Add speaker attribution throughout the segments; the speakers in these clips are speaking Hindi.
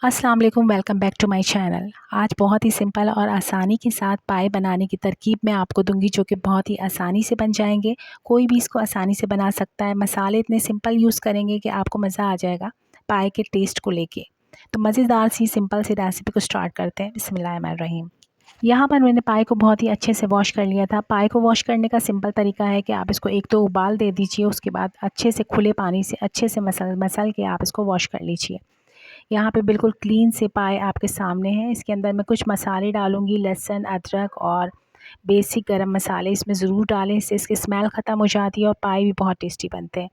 Speaker 1: अस्सलाम वालेकुम, welcome back to my channel. आज बहुत ही सिंपल और आसानी के साथ पाए बनाने की तरकीब मैं आपको दूंगी, जो कि बहुत ही आसानी से बन जाएंगे। कोई भी इसको आसानी से बना सकता है। मसाले इतने सिंपल यूज़ करेंगे कि आपको मज़ा आ जाएगा पाए के टेस्ट को लेके। तो मज़ेदार सी सिंपल सी रेसिपी को स्टार्ट करते हैं। बिस्मिल्लाहिर्रहमानिर्रहीम। यहाँ पर मैंने पाए को बहुत ही अच्छे से वॉश कर लिया था। पाए को वॉश करने का सिंपल तरीका है कि आप इसको एक तो उबाल दे दीजिए, उसके बाद अच्छे से खुले पानी से अच्छे से मसल के आप इसको वॉश कर लीजिए। यहाँ पे बिल्कुल क्लीन से पाए आपके सामने हैं। इसके अंदर मैं कुछ मसाले डालूँगी, लहसुन, अदरक और बेसिक गरम मसाले इसमें ज़रूर डालें, इससे इसकी स्मेल ख़त्म हो जाती है और पाए भी बहुत टेस्टी बनते हैं।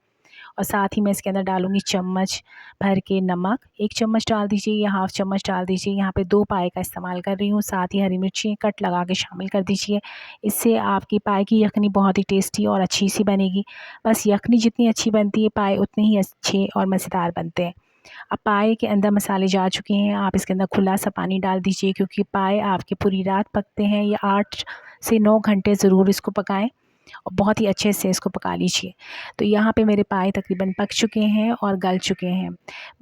Speaker 1: और साथ ही मैं इसके अंदर डालूँगी चम्मच भर के नमक, 1 चम्मच डाल दीजिए या हाफ़ चम्मच डाल दीजिए। यहाँ पे 2 पाए का इस्तेमाल कर रही हूँ। साथ ही हरी मिर्ची कट लगा के शामिल कर दीजिए। इससे आपकी पाए की यखनी बहुत ही टेस्टी और अच्छी सी बनेगी। बस यखनी जितनी अच्छी बनती है, पाए उतने ही अच्छे और मज़ेदार बनते हैं। अब पाए के अंदर मसाले जा चुके हैं, आप इसके अंदर खुला सा पानी डाल दीजिए, क्योंकि पाए आपके पूरी रात पकते हैं। या 8 से 9 घंटे ज़रूर इसको पकाएं और बहुत ही अच्छे से इसको पका लीजिए। तो यहाँ पे मेरे पाए तकरीबन पक चुके हैं और गल चुके हैं।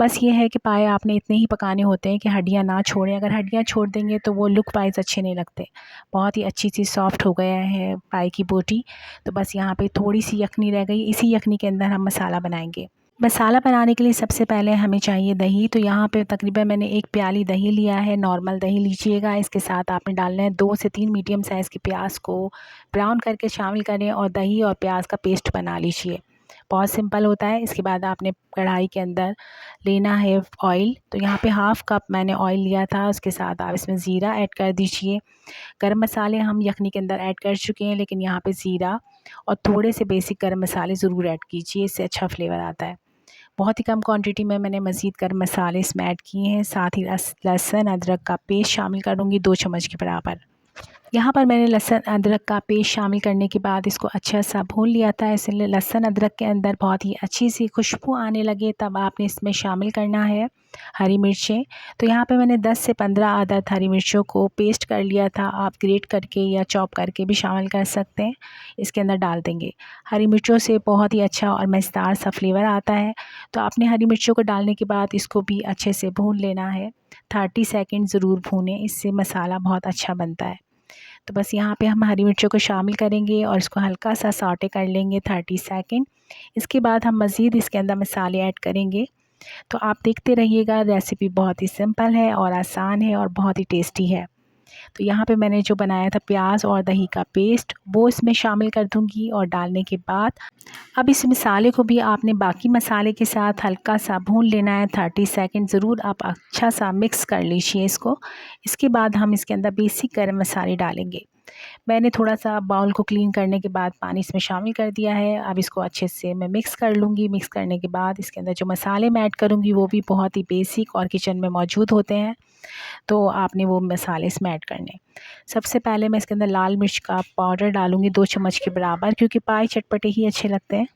Speaker 1: बस ये है कि पाए आपने इतने ही पकाने होते हैं कि हड्डियाँ ना छोड़ें। अगर हड्डियाँ छोड़ देंगे तो वो लुक वाइज़ अच्छे नहीं लगते। बहुत ही अच्छी सी सॉफ्ट हो गया है पाए की बोटी। तो बस यहाँ पे थोड़ी सी यखनी रह गई। इसी यखनी के अंदर हम मसाला बनाएंगे। मसाला बनाने के लिए सबसे पहले हमें चाहिए दही। तो यहाँ पे तकरीबन मैंने 1 प्याली दही लिया है। नॉर्मल दही लीजिएगा। इसके साथ आपने डालना है 2 से 3 मीडियम साइज़ के प्याज को ब्राउन करके शामिल करें और दही और प्याज का पेस्ट बना लीजिए। बहुत सिंपल होता है। इसके बाद आपने कढ़ाई के अंदर लेना है ऑयल। तो यहाँ पे हाफ़ कप मैंने ऑयल लिया था। उसके साथ आप इसमें ज़ीरा ऐड कर दीजिए। गरम मसाले हम यखनी के अंदर ऐड कर चुके हैं, लेकिन यहाँ पे ज़ीरा और थोड़े से बेसिक गरम मसाले ज़रूर ऐड कीजिए, इससे अच्छा फ्लेवर आता है। बहुत ही कम क्वांटिटी में मैंने मज़ीद गरम मसाले इसमें ऐड किए हैं। साथ ही लहसुन अदरक का पेस्ट शामिल करूँगी 2 चम्मच के बराबर। यहाँ पर मैंने लहसुन अदरक का पेस्ट शामिल करने के बाद इसको अच्छा सा भून लिया था। इसलिए लहसुन अदरक के अंदर बहुत ही अच्छी सी खुशबू आने लगे, तब आपने इसमें शामिल करना है हरी मिर्चें। तो यहाँ पे मैंने 10 से 15 अदद हरी मिर्चों को पेस्ट कर लिया था। आप ग्रेट करके या चॉप करके भी शामिल कर सकते हैं। इसके अंदर डाल देंगे। हरी मिर्चों से बहुत ही अच्छा और मज़ेदार सा फ्लेवर आता है। तो आपने हरी मिर्चों को डालने के बाद इसको भी अच्छे से भून लेना है। 30 सेकंड ज़रूर भूनें, इससे मसाला बहुत अच्छा बनता है। तो बस यहाँ पे हम हरी मिर्चों को शामिल करेंगे और इसको हल्का सा सौटे कर लेंगे 30 सेकंड। इसके बाद हम मज़ीद इसके अंदर मसाले ऐड करेंगे। तो आप देखते रहिएगा। रेसिपी बहुत ही सिंपल है और आसान है और बहुत ही टेस्टी है। तो यहाँ पे मैंने जो बनाया था प्याज और दही का पेस्ट, वो इसमें शामिल कर दूँगी। और डालने के बाद अब इस मसाले को भी आपने बाकी मसाले के साथ हल्का सा भून लेना है। 30 सेकंड ज़रूर आप अच्छा सा मिक्स कर लीजिए इसको। इसके बाद हम इसके अंदर बेसिक गरम मसाले डालेंगे। मैंने थोड़ा-सा बाउल को क्लीन करने के बाद पानी इसमें शामिल कर दिया है। अब इसको अच्छे से मैं मिक्स कर लूँगी। मिक्स करने के बाद इसके अंदर जो मसाले मैं ऐड करूँगी वो भी बहुत ही बेसिक और किचन में मौजूद होते हैं। तो आपने वो मसाले इसमें ऐड करने। सबसे पहले मैं इसके अंदर लाल मिर्च का पाउडर डालूँगी 2 चम्मच के बराबर, क्योंकि पाए चटपटे ही अच्छे लगते हैं।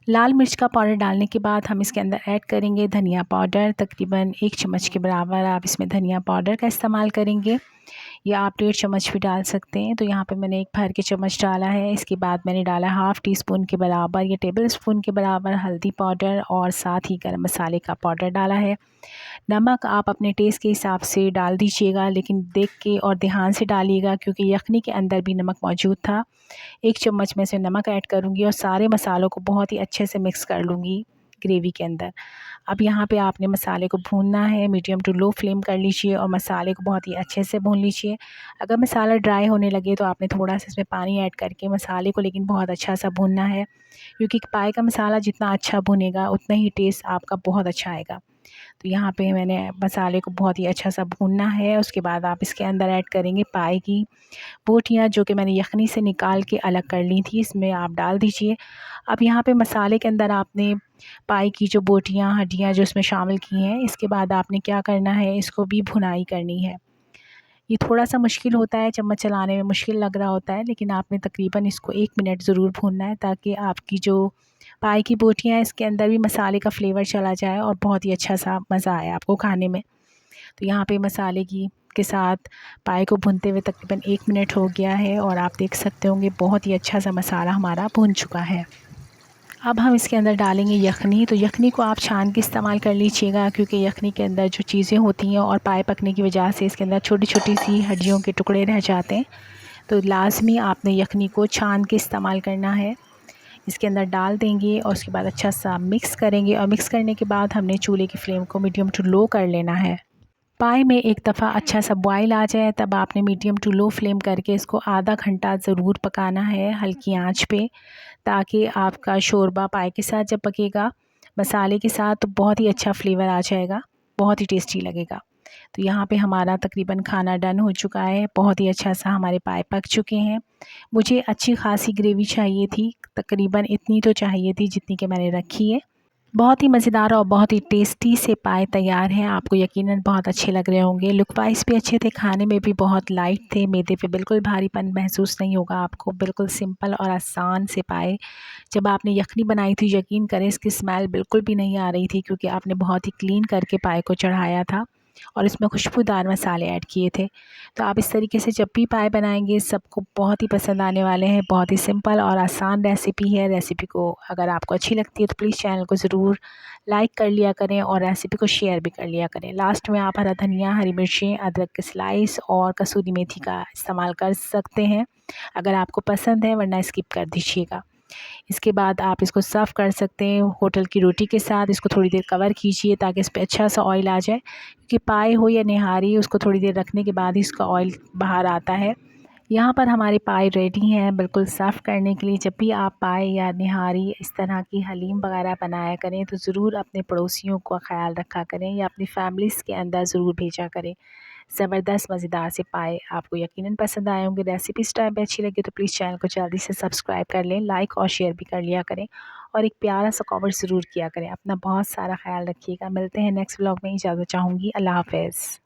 Speaker 1: लाल मिर्च का पाउडर डालने के बाद हम इसके अंदर ऐड करेंगे धनिया पाउडर, तकरीबन 1 चम्मच के बराबर आप इसमें धनिया पाउडर का इस्तेमाल करेंगे, या आप 1.5 चम्मच भी डाल सकते हैं। तो यहाँ पे मैंने 1 भर के चम्मच डाला है। इसके बाद मैंने डाला हाफ़ टी स्पून के बराबर या टेबल स्पून के बराबर हल्दी पाउडर और साथ ही गरम मसाले का पाउडर डाला है। नमक आप अपने टेस्ट के हिसाब से डाल दीजिएगा, लेकिन देख के और ध्यान से डालिएगा, क्योंकि यखनी के अंदर भी नमक मौजूद था। 1 चम्मच में से नमक ऐड करूँगी और सारे मसालों को बहुत ही अच्छे से मिक्स कर लूँगी ग्रेवी के अंदर। अब यहाँ पे आपने मसाले को भूनना है, मीडियम टू लो फ्लेम कर लीजिए और मसाले को बहुत ही अच्छे से भून लीजिए। अगर मसाला ड्राई होने लगे तो आपने थोड़ा सा इसमें पानी ऐड करके मसाले को लेकिन बहुत अच्छा सा भूनना है, क्योंकि पाए का मसाला जितना अच्छा भुनेगा उतना ही टेस्ट आपका बहुत अच्छा आएगा। तो यहाँ पे मैंने मसाले को बहुत ही अच्छा सा भूनना है। उसके बाद आप इसके अंदर ऐड करेंगे पाए की बोटियाँ, जो कि मैंने यखनी से निकाल के अलग कर ली थी, इसमें आप डाल दीजिए। अब यहाँ पे मसाले के अंदर आपने पाई की जो बोटियाँ, हड्डियाँ जो इसमें शामिल की हैं, इसके बाद आपने क्या करना है, इसको भी भुनाई करनी है। ये थोड़ा-सा मुश्किल होता है, चम्मच चलाने में मुश्किल लग रहा होता है, लेकिन आपने तकरीबन इसको 1 मिनट ज़रूर भूनना है, ताकि आपकी जो पाई की बोटियाँ हैं, इसके अंदर भी मसाले का फ्लेवर चला जाए और बहुत ही अच्छा-सा मज़ा आए आपको खाने में। तो यहाँ पे मसाले की के साथ पाए को भूनते हुए तकरीबन 1 मिनट हो गया है और आप देख सकते होंगे बहुत ही अच्छा सा मसाला हमारा भुन चुका है। अब हम इसके अंदर डालेंगे यखनी। तो यखनी को आप छान के इस्तेमाल कर लीजिएगा, क्योंकि यखनी के अंदर जो चीज़ें होती हैं और पाए पकने की वजह से इसके अंदर छोटी छोटी सी हड्डियों के टुकड़े रह जाते हैं। तो लाज़मी आपने यखनी को छान के इस्तेमाल करना है। इसके अंदर डाल देंगे और उसके बाद अच्छा सा मिक्स करेंगे, और मिक्स करने के बाद हमने चूल्हे की फ्लेम को मीडियम टू लो कर लेना है। पाए में एक दफ़ा अच्छा सा बॉयल आ जाए तब आपने मीडियम टू लो फ्लेम करके इसको आधा घंटा ज़रूर पकाना है हल्की आंच पे, ताकि आपका शोरबा पाए के साथ जब पकेगा मसाले के साथ तो बहुत ही अच्छा फ्लेवर आ जाएगा, बहुत ही टेस्टी लगेगा। तो यहाँ पे हमारा तकरीबन खाना डन हो चुका है, बहुत ही अच्छा सा हमारे पाए पक चुके हैं। मुझे अच्छी खासी ग्रेवी चाहिए थी, तकरीबन इतनी तो चाहिए थी जितनी कि मैंने रखी है। बहुत ही मज़ेदार और बहुत ही टेस्टी से पाए तैयार हैं, आपको यकीनन बहुत अच्छे लग रहे होंगे। लुक वाइज़ भी अच्छे थे, खाने में भी बहुत लाइट थे, मैदे पे बिल्कुल भारीपन महसूस नहीं होगा आपको, बिल्कुल सिंपल और आसान से पाए। जब आपने यखनी बनाई थी यकीन करें इसकी स्मेल बिल्कुल भी नहीं आ रही थी, क्योंकि आपने बहुत ही क्लीन करके पाए को चढ़ाया था और इसमें खुशबूदार मसाले ऐड किए थे। तो आप इस तरीके से जब भी पाए बनाएंगे सबको बहुत ही पसंद आने वाले हैं। बहुत ही सिंपल और आसान रेसिपी है। रेसिपी को अगर आपको अच्छी लगती है तो प्लीज़ चैनल को ज़रूर लाइक कर लिया करें और रेसिपी को शेयर भी कर लिया करें। लास्ट में आप हरा धनिया, हरी मिर्चें, अदरक के स्लाइस और कसूरी मेथी का इस्तेमाल कर सकते हैं अगर आपको पसंद है, वरना स्किप कर दीजिएगा। इसके बाद आप इसको सर्व कर सकते हैं होटल की रोटी के साथ। इसको थोड़ी देर कवर कीजिए ताकि इस पे अच्छा सा ऑयल आ जाए, क्योंकि पाए हो या निहारी उसको थोड़ी देर रखने के बाद ही इसका ऑयल बाहर आता है। यहाँ पर हमारे पाए रेडी हैं बिल्कुल सर्व करने के लिए। जब भी आप पाए या निहारी इस तरह की हलीम वगैरह बनाया करें तो ज़रूर अपने पड़ोसियों का ख्याल रखा करें या अपनी फैमिलीज़ के अंदर ज़रूर भेजा करें। ज़बरदस्त मज़ेदार से पाए आपको यकीनन पसंद आए होंगे। रेसिपी इस टाइम पे अच्छी लगी तो प्लीज़ चैनल को जल्दी से सब्सक्राइब कर लें, लाइक और शेयर भी कर लिया करें और एक प्यारा सा कमेंट ज़रूर किया करें। अपना बहुत सारा ख्याल रखिएगा। मिलते हैं नेक्स्ट व्लॉग में। इजाज़त चाहूँगी। अल्लाह हाफ़िज़।